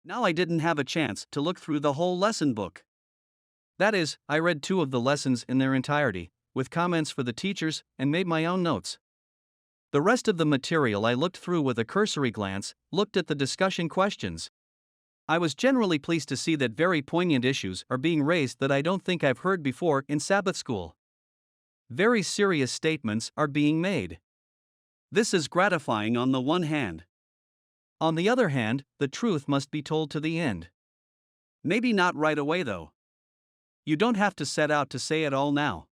Now I didn't have a chance to look through the whole lesson book. That is, I read 2 of the lessons in their entirety, with comments for the teachers, and made my own notes. The rest of the material I looked through with a cursory glance, looked at the discussion questions. I was generally pleased to see that very poignant issues are being raised that I don't think I've heard before in Sabbath school. Very serious statements are being made. This is gratifying on the one hand. On the other hand, the truth must be told to the end. Maybe not right away though. You don't have to set out to say it all now.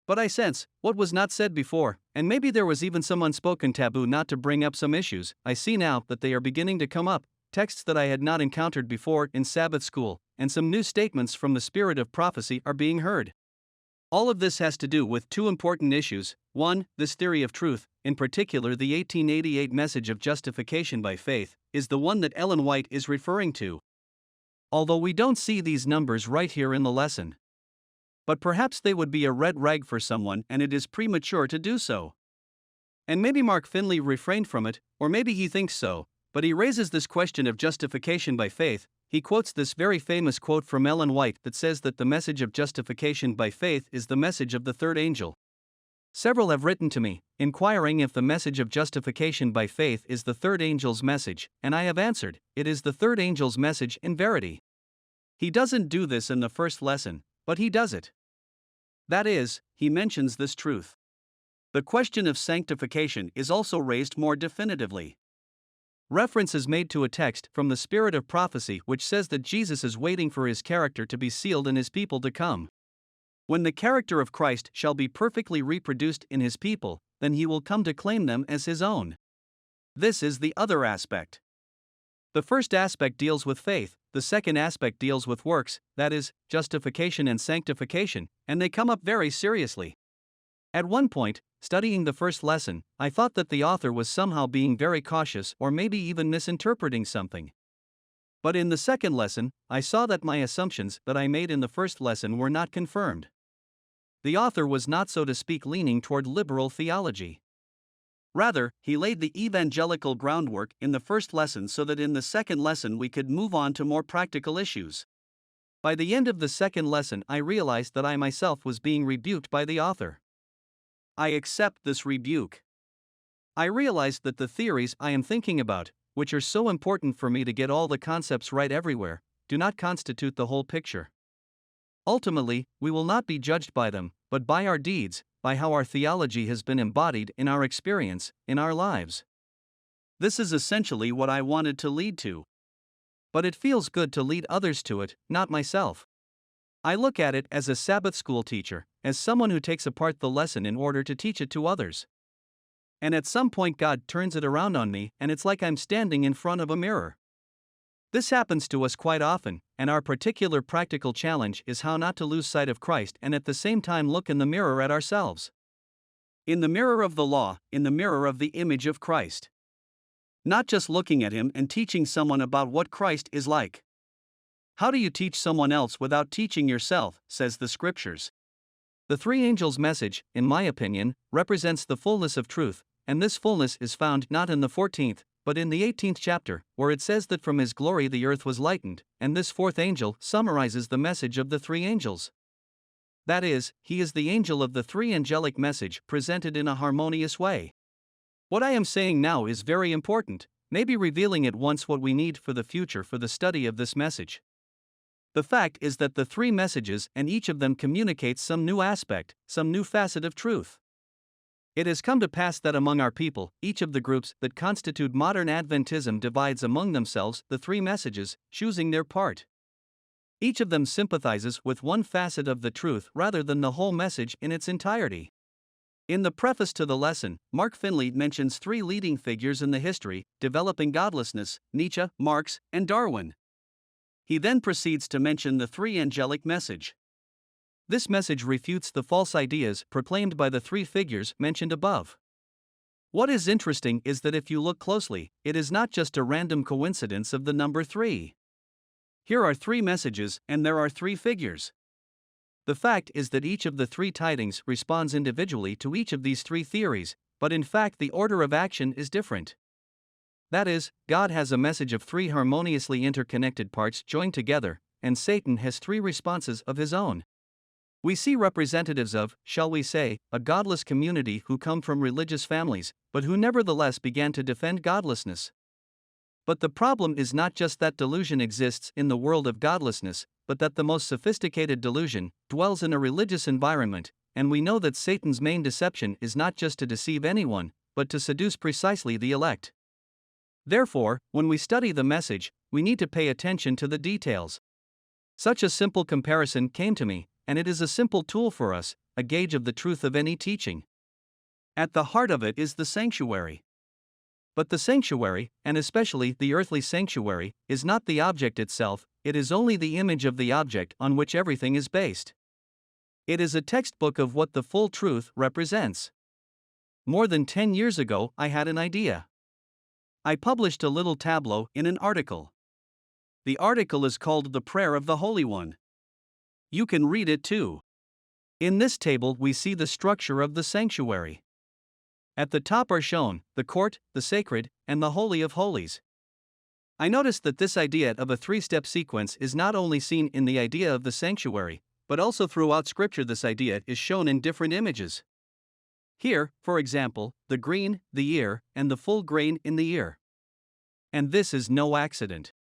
But I sense what was not said before, and maybe there was even some unspoken taboo not to bring up some issues. I see now that they are beginning to come up, texts that I had not encountered before in Sabbath school, and some new statements from the spirit of prophecy are being heard. All of this has to do with 2 important issues. 1. This theory of truth, in particular the 1888 message of justification by faith, is the one that Ellen White is referring to. Although we don't see these numbers right here in the lesson. But perhaps they would be a red rag for someone, and it is premature to do so. And maybe Mark Finley refrained from it, or maybe he thinks so, but he raises this question of justification by faith. He quotes this very famous quote from Ellen White that says that the message of justification by faith is the message of the third angel. Several have written to me, inquiring if the message of justification by faith is the third angel's message, and I have answered, it is the third angel's message in verity. He doesn't do this in the first lesson, but he does it. That is, he mentions this truth. The question of sanctification is also raised more definitively. Reference is made to a text from the spirit of prophecy which says that Jesus is waiting for his character to be sealed in his people to come. When the character of Christ shall be perfectly reproduced in his people, then he will come to claim them as his own. This is the other aspect. The first aspect deals with faith, the second aspect deals with works, that is, justification and sanctification, and they come up very seriously. At one point, studying the first lesson, I thought that the author was somehow being very cautious or maybe even misinterpreting something. But in the second lesson, I saw that my assumptions that I made in the first lesson were not confirmed. The author was not, so to speak, leaning toward liberal theology. Rather, he laid the evangelical groundwork in the first lesson so that in the second lesson we could move on to more practical issues. By the end of the second lesson, I realized that I myself was being rebuked by the author. I accept this rebuke. I realized that the theories I am thinking about, which are so important for me to get all the concepts right everywhere, do not constitute the whole picture. Ultimately, we will not be judged by them, but by our deeds, by how our theology has been embodied in our experience, in our lives. This is essentially what I wanted to lead to. But it feels good to lead others to it, not myself. I look at it as a Sabbath school teacher, as someone who takes apart the lesson in order to teach it to others. And at some point God turns it around on me, and it's like I'm standing in front of a mirror. This happens to us quite often, and our particular practical challenge is how not to lose sight of Christ and at the same time look in the mirror at ourselves. In the mirror of the law, in the mirror of the image of Christ. Not just looking at him and teaching someone about what Christ is like. How do you teach someone else without teaching yourself, says the scriptures. The three angels' message, in my opinion, represents the fullness of truth, and this fullness is found not in the 14th, but in the 18th chapter, where it says that from his glory the earth was lightened, and this fourth angel summarizes the message of the three angels. That is, he is the angel of the three angelic message presented in a harmonious way. What I am saying now is very important, maybe revealing at once what we need for the future for the study of this message. The fact is that the three messages and each of them communicates some new aspect, some new facet of truth. It has come to pass that among our people, each of the groups that constitute modern Adventism divides among themselves the three messages, choosing their part. Each of them sympathizes with one facet of the truth rather than the whole message in its entirety. In the preface to the lesson, Mark Finley mentions three leading figures in the history, developing godlessness: Nietzsche, Marx, and Darwin. He then proceeds to mention the three angelic message. This message refutes the false ideas proclaimed by the three figures mentioned above. What is interesting is that if you look closely, it is not just a random coincidence of the number 3. Here are three messages, and there are three figures. The fact is that each of the three tidings responds individually to each of these three theories, but in fact the order of action is different. That is, God has a message of three harmoniously interconnected parts joined together, and Satan has three responses of his own. We see representatives of, shall we say, a godless community who come from religious families, but who nevertheless began to defend godlessness. But the problem is not just that delusion exists in the world of godlessness, but that the most sophisticated delusion dwells in a religious environment, and we know that Satan's main deception is not just to deceive anyone, but to seduce precisely the elect. Therefore, when we study the message, we need to pay attention to the details. Such a simple comparison came to me, and it is a simple tool for us, a gauge of the truth of any teaching. At the heart of it is the sanctuary. But the sanctuary, and especially the earthly sanctuary, is not the object itself, it is only the image of the object on which everything is based. It is a textbook of what the full truth represents. More than 10 years ago, I had an idea. I published a little tableau in an article. The article is called The Prayer of the Holy One. You can read it too. In this table, we see the structure of the sanctuary. At the top are shown the court, the sacred, and the Holy of Holies. I noticed that this idea of a three-step sequence is not only seen in the idea of the sanctuary, but also throughout Scripture. This idea is shown in different images. Here, for example, the green, the ear, and the full grain in the ear. And this is no accident.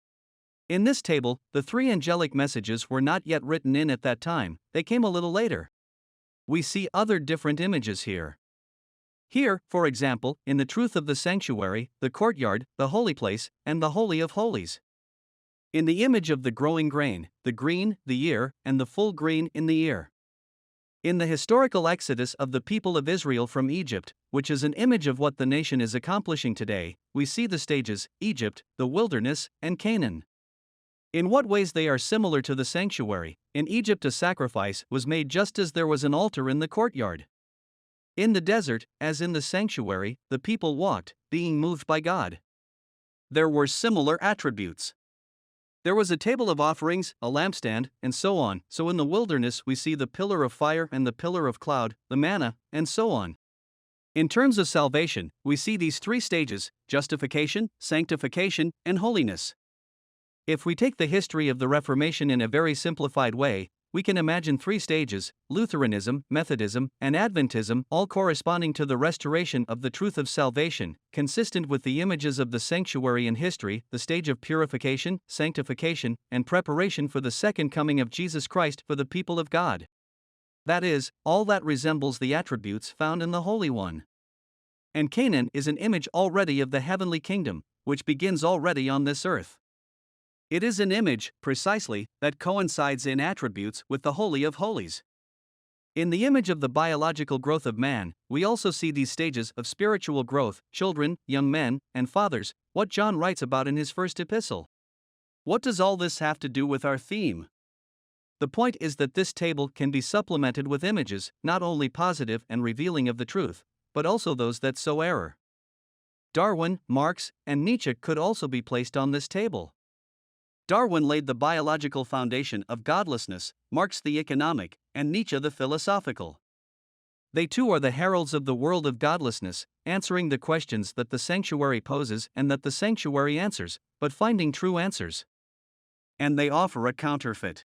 In this table, the three angelic messages were not yet written in at that time, they came a little later. We see other different images here. Here, for example, in the truth of the sanctuary, the courtyard, the holy place, and the Holy of Holies. In the image of the growing grain, the green, the ear, and the full grain in the ear. In the historical exodus of the people of Israel from Egypt, which is an image of what the nation is accomplishing today, we see the stages, Egypt, the wilderness, and Canaan. In what ways they are similar to the sanctuary. In Egypt a sacrifice was made just as there was an altar in the courtyard. In the desert, as in the sanctuary, the people walked, being moved by God. There were similar attributes. There was a table of offerings, a lampstand, and so on. So in the wilderness we see the pillar of fire and the pillar of cloud, the manna, and so on. In terms of salvation, we see these three stages: justification, sanctification, and holiness. If we take the history of the Reformation in a very simplified way, we can imagine three stages: Lutheranism, Methodism, and Adventism, all corresponding to the restoration of the truth of salvation, consistent with the images of the sanctuary in history, the stage of purification, sanctification, and preparation for the second coming of Jesus Christ for the people of God. That is, all that resembles the attributes found in the Holy One. And Canaan is an image already of the heavenly kingdom, which begins already on this earth. It is an image, precisely, that coincides in attributes with the Holy of Holies. In the image of the biological growth of man, we also see these stages of spiritual growth: children, young men, and fathers, what John writes about in his first epistle. What does all this have to do with our theme? The point is that this table can be supplemented with images, not only positive and revealing of the truth, but also those that sow error. Darwin, Marx, and Nietzsche could also be placed on this table. Darwin laid the biological foundation of godlessness, Marx the economic, and Nietzsche the philosophical. They too are the heralds of the world of godlessness, answering the questions that the sanctuary poses and that the sanctuary answers, but finding true answers. And they offer a counterfeit.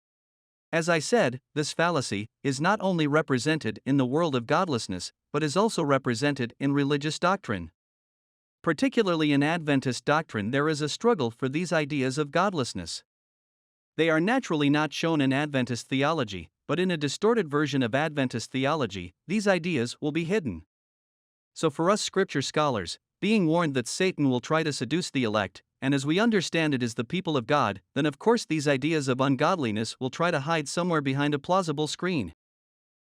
As I said, this fallacy is not only represented in the world of godlessness, but is also represented in religious doctrine. Particularly in Adventist doctrine, there is a struggle for these ideas of godlessness. They are naturally not shown in Adventist theology, but in a distorted version of Adventist theology, these ideas will be hidden. So for us Scripture scholars, being warned that Satan will try to seduce the elect, and as we understand it is the people of God, then of course these ideas of ungodliness will try to hide somewhere behind a plausible screen.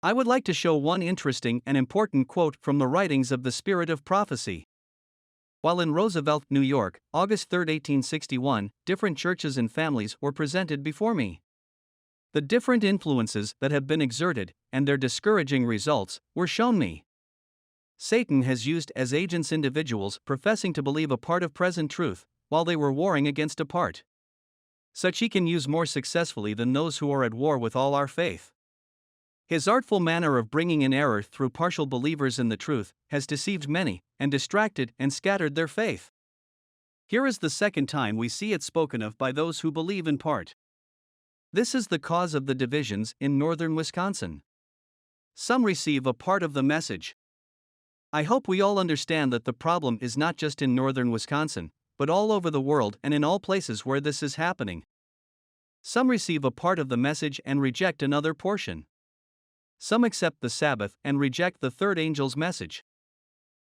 I would like to show one interesting and important quote from the writings of the Spirit of Prophecy. While in Roosevelt, New York, August 3, 1861, different churches and families were presented before me. The different influences that have been exerted, and their discouraging results, were shown me. Satan has used as agents individuals professing to believe a part of present truth, while they were warring against a part. Such he can use more successfully than those who are at war with all our faith. His artful manner of bringing in error through partial believers in the truth has deceived many, and distracted and scattered their faith. Here is the second time we see it spoken of by those who believe in part. This is the cause of the divisions in northern Wisconsin. Some receive a part of the message. I hope we all understand that the problem is not just in northern Wisconsin, but all over the world and in all places where this is happening. Some receive a part of the message and reject another portion. Some accept the Sabbath and reject the third angel's message.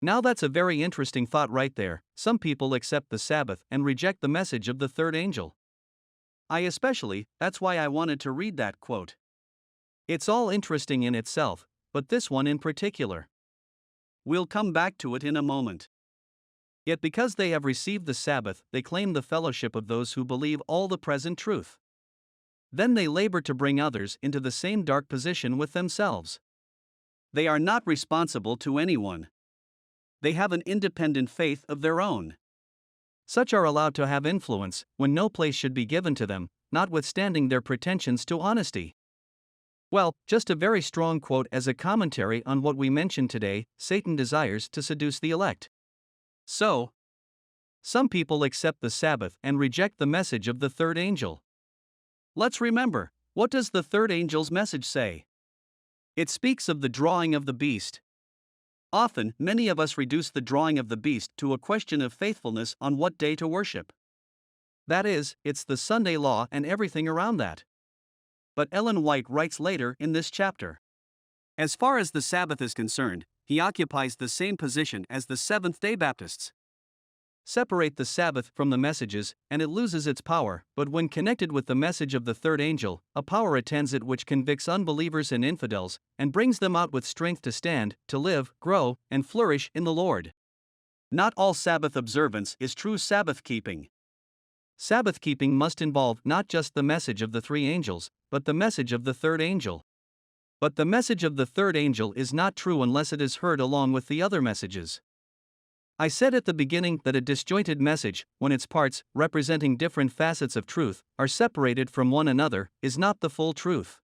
Now that's a very interesting thought right there. Some people accept the Sabbath and reject the message of the third angel. That's why I wanted to read that quote. It's all interesting in itself, but this one in particular. We'll come back to it in a moment. Yet because they have received the Sabbath, they claim the fellowship of those who believe all the present truth. Then they labor to bring others into the same dark position with themselves. They are not responsible to anyone. They have an independent faith of their own. Such are allowed to have influence when no place should be given to them, notwithstanding their pretensions to honesty. Well, just a very strong quote as a commentary on what we mentioned today. Satan desires to seduce the elect. So, some people accept the Sabbath and reject the message of the third angel. Let's remember, what does the third angel's message say? It speaks of the drawing of the beast. Often, many of us reduce the drawing of the beast to a question of faithfulness on what day to worship. That is, it's the Sunday law and everything around that. But Ellen White writes later in this chapter. As far as the Sabbath is concerned, he occupies the same position as the Seventh-day Baptists. Separate the Sabbath from the messages, and it loses its power, but when connected with the message of the third angel, a power attends it which convicts unbelievers and infidels, and brings them out with strength to stand, to live, grow, and flourish in the Lord. Not all Sabbath observance is true Sabbath keeping. Sabbath keeping must involve not just the message of the three angels, but the message of the third angel. But the message of the third angel is not true unless it is heard along with the other messages. I said at the beginning that a disjointed message, when its parts, representing different facets of truth, are separated from one another, is not the full truth.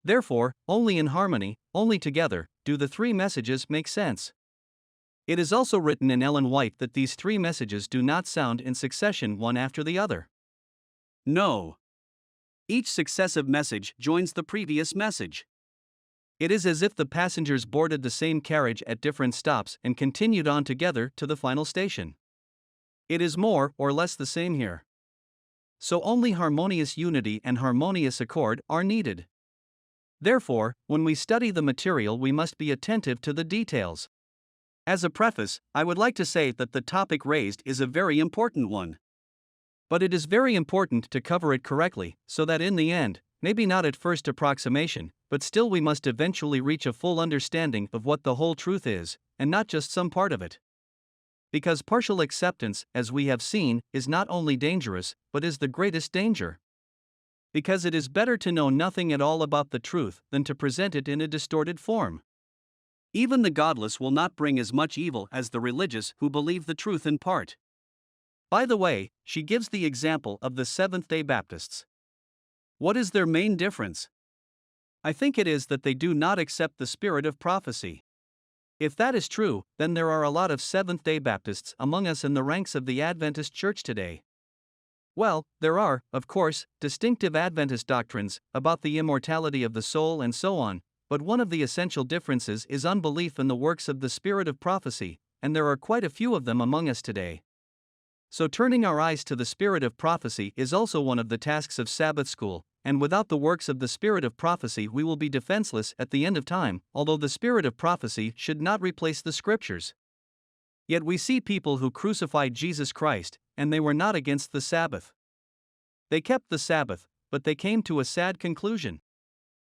Therefore, only in harmony, only together, do the three messages make sense. It is also written in Ellen White that these three messages do not sound in succession one after the other. No. Each successive message joins the previous message. It is as if the passengers boarded the same carriage at different stops and continued on together to the final station. It is more or less the same here. So only harmonious unity and harmonious accord are needed. Therefore, when we study the material, we must be attentive to the details. As a preface, I would like to say that the topic raised is a very important one. But it is very important to cover it correctly, so that in the end, maybe not at first approximation, but still we must eventually reach a full understanding of what the whole truth is, and not just some part of it. Because partial acceptance, as we have seen, is not only dangerous, but is the greatest danger. Because it is better to know nothing at all about the truth than to present it in a distorted form. Even the godless will not bring as much evil as the religious who believe the truth in part. By the way, she gives the example of the Seventh-day Baptists. What is their main difference? I think it is that they do not accept the spirit of prophecy. If that is true, then there are a lot of Seventh-day Baptists among us in the ranks of the Adventist Church today. Well, there are, of course, distinctive Adventist doctrines about the immortality of the soul and so on, but one of the essential differences is unbelief in the works of the spirit of prophecy, and there are quite a few of them among us today. So turning our eyes to the spirit of prophecy is also one of the tasks of Sabbath school, and without the works of the spirit of prophecy we will be defenseless at the end of time, although the spirit of prophecy should not replace the scriptures. Yet we see people who crucified Jesus Christ, and they were not against the Sabbath. They kept the Sabbath, but they came to a sad conclusion.